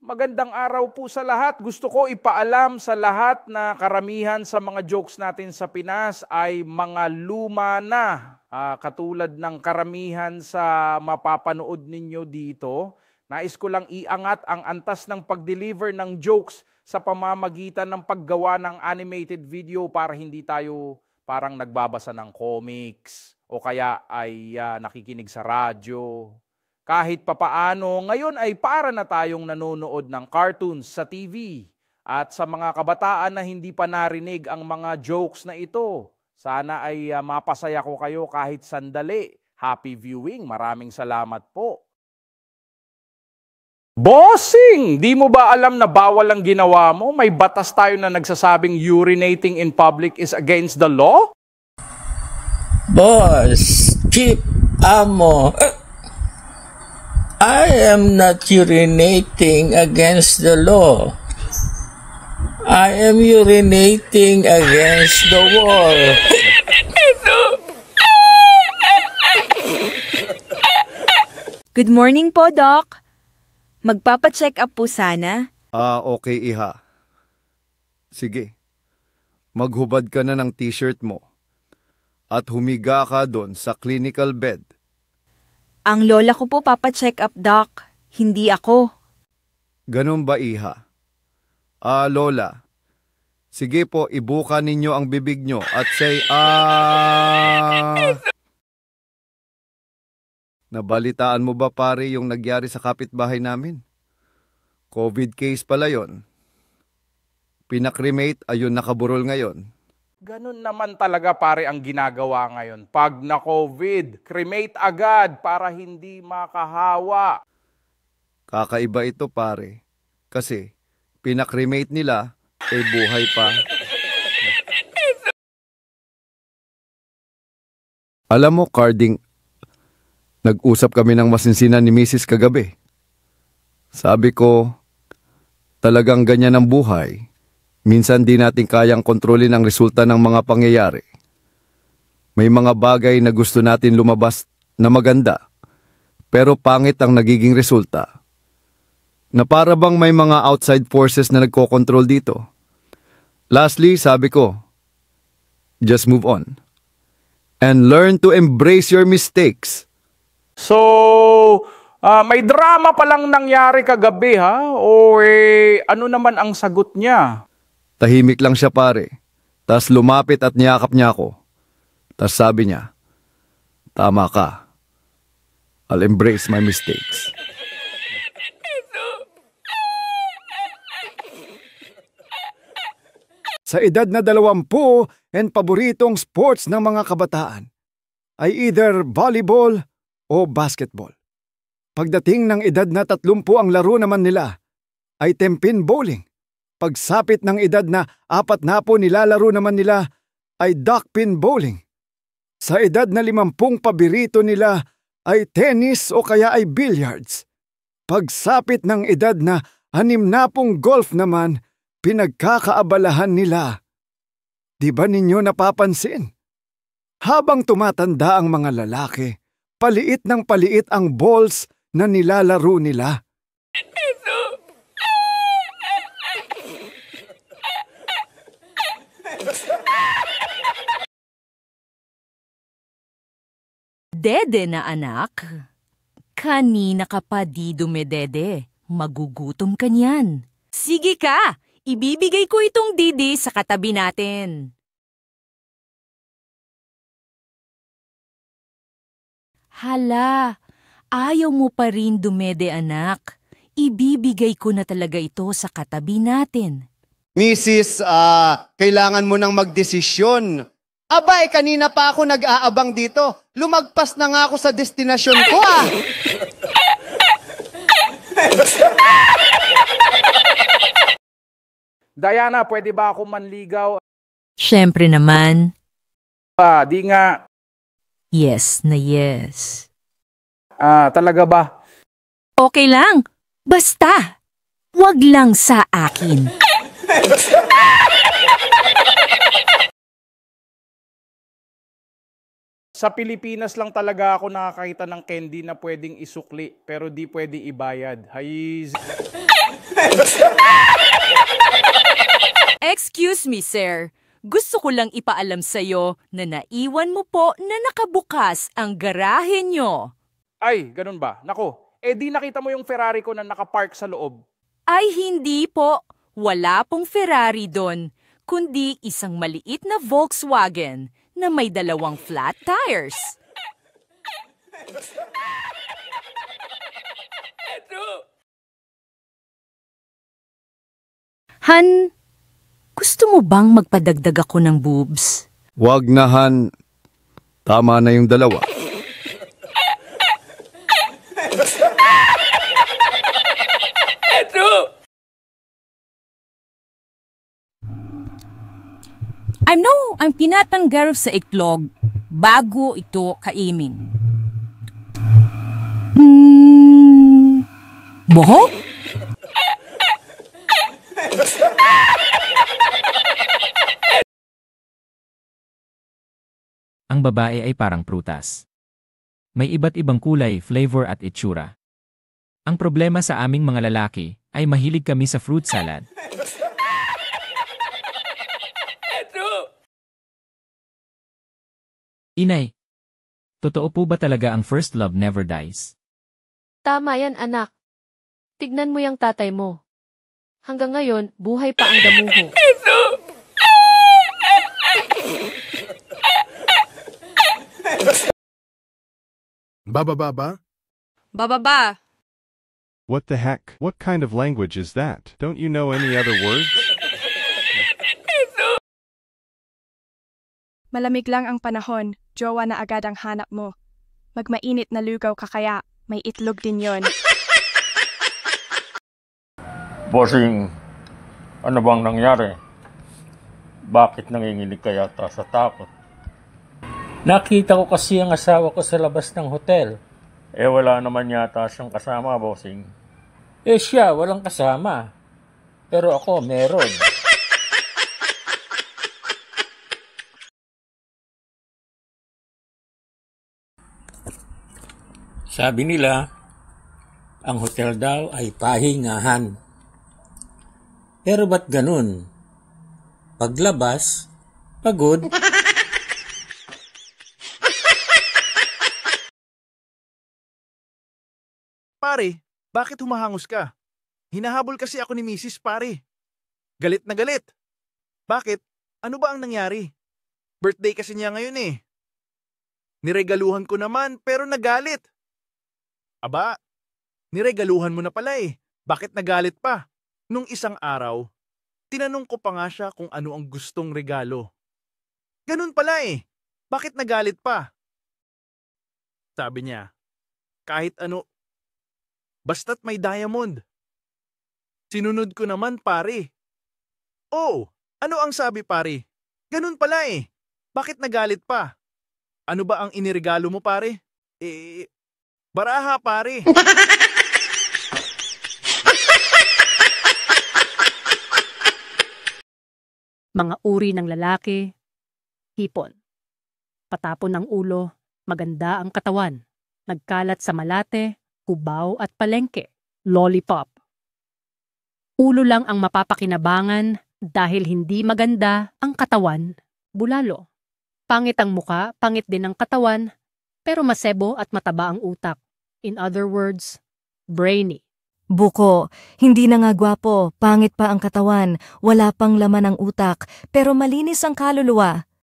Magandang araw po sa lahat. Gusto ko ipaalam sa lahat na karamihan sa mga jokes natin sa Pinas ay mga luma na. Katulad ng karamihan sa mapapanood ninyo dito. Nais ko lang iangat ang antas ng pag-deliver ng jokes sa pamamagitan ng paggawa ng animated video para hindi tayo parang nagbabasa ng comics o kaya ay nakikinig sa radyo. Kahit papaano, ngayon ay para na tayong nanonood ng cartoons sa TV. At sa mga kabataan na hindi pa narinig ang mga jokes na ito, sana ay mapasaya ko kayo kahit sandali. Happy viewing. Maraming salamat po. Bossing! Di mo ba alam na bawal ang ginawa mo? May batas tayo na nagsasabing urinating in public is against the law? Boss, keep amo. I am not urinating against the law. I am urinating against the wall. Good morning po, Doc. Magpapacheck up po sana. Okay, Iha. Sige. Maghubad ka na ng t-shirt mo at humiga ka doon sa clinical bed. Ang lola ko po papacheck up, Doc. Hindi ako. Ganun ba, Iha? Lola. Sige po, ibuka ninyo ang bibig nyo at say, Nabalitaan mo ba pare yung nagyari sa kapitbahay namin? COVID case pala yon. Pinakremate, ayun nakaburol ngayon. Ganun naman talaga pare ang ginagawa ngayon. Pag na-COVID, cremate agad para hindi makahawa. Kakaiba ito pare. Kasi pinakremate nila, buhay pa. Alam mo, Carding, nag-usap kami ng masinsinan ni Mrs. kagabi. Sabi ko, talagang ganyan ang buhay. Minsan di natin kayang kontrolin ang resulta ng mga pangyayari. May mga bagay na gusto natin lumabas na maganda, pero pangit ang nagiging resulta. Na para bang may mga outside forces na nagkokontrol dito. Lastly, sabi ko, just move on. And learn to embrace your mistakes. So, may drama palang nangyari kagabi ha? O ano naman ang sagot niya? Tahimik lang siya pare. Tas lumapit at niyakap niya ako. Tas sabi niya, tama ka. I'll embrace my mistakes. Sa edad na 20 and paboritong sports ng mga kabataan ay either volleyball o basketball. Pagdating ng edad na 30 ang laro naman nila ay tempin bowling. Pagsapit ng edad na 40 nilalaro naman nila ay duckpin bowling. Sa edad na 50 paborito nila ay tennis o kaya ay billiards. Pagsapit ng edad na 60 golf naman, pinagkakaabalahan nila. Di ba ninyo napapansin? Habang tumatanda ang mga lalaki, paliit ng paliit ang balls na nilalaro nila. Dede na anak. Kanina ka pa di dumedede. Magugutom ka niyan. Sige ka, ibibigay ko itong didi sa katabi natin. Hala, ayaw mo pa rin dumede anak. Ibibigay ko na talaga ito sa katabi natin. Mrs., kailangan mo nang magdesisyon. Abay, kanina pa ako nag-aabang dito. Lumagpas na nga ako sa destinasyon ko Diana, pwede ba ako manligaw? Siyempre naman. Di nga. Yes na yes. Talaga ba? Okay lang. Basta, wag lang sa akin. Sa Pilipinas lang talaga ako nakakita ng candy na pwedeng isukli pero di pwede ibayad. Hay Excuse me, sir. Gusto ko lang ipaalam sa'yo na naiwan mo po na nakabukas ang garahe nyo. Ay, ganun ba? Nako, di nakita mo yung Ferrari ko na nakapark sa loob. Ay, hindi po. Wala pong Ferrari doon, kundi isang maliit na Volkswagen na may 2 flat tires. Han, gusto mo bang magpadagdag ako ng boobs? Wag na, Han. Tama na yung 2. I'm pinatanggal sa itlog bago ito kainin. Boho? Ang babae ay parang prutas. May iba't ibang kulay, flavor at itsura. Ang problema sa aming mga lalaki ay mahilig kami sa fruit salad. Inay, totoo po ba talaga ang first love never dies? Tama yan, anak. Tignan mo yung tatay mo. Hanggang ngayon, buhay pa ang damuho. Baba. Bababa. What the heck? What kind of language is that? Don't you know any other words? Malamig lang ang panahon, jowa na agad ang hanap mo. Magmainit na lugaw ka kaya, may itlog din yon. Bossing, ano bang nangyari? Bakit nanginginig ka yata sa takot? Nakita ko kasi ang asawa ko sa labas ng hotel. Wala naman yata siyang kasama, bossing. Siya, walang kasama. Pero ako, meron. Sabi nila, ang hotel daw ay pahingahan. Pero ba't ganun? Paglabas, pagod. Pare, bakit humahangos ka? Hinahabol kasi ako ni Mrs. Pare. Galit na galit. Bakit? Ano ba ang nangyari? Birthday kasi niya ngayon eh. Niregaluhan ko naman pero nagalit. Aba, niregaluhan mo na pala eh. Bakit nagalit pa? Nung isang araw, tinanong ko pa nga siya kung ano ang gustong regalo. Ganun pala eh. Bakit nagalit pa? Sabi niya, kahit ano, basta't may diamond. Sinunod ko naman pare. Oh, ano ang sabi pare? Ganun pala eh. Bakit nagalit pa? Ano ba ang iniregalo mo pare? Baraha pare. Mga uri ng lalaki, hipon. Patapon ang ulo, maganda ang katawan. Nagkalat sa Malate, Cubao at Palengke, lollipop. Ulo lang ang mapapakinabangan dahil hindi maganda ang katawan, bulalo. Pangit ang muka, pangit din ang katawan, pero masebo at mataba ang utak. In other words, brainy. Buko, hindi na nga gwapo, pangit pa ang katawan, wala pang laman ang utak, pero malinis ang kaluluwa.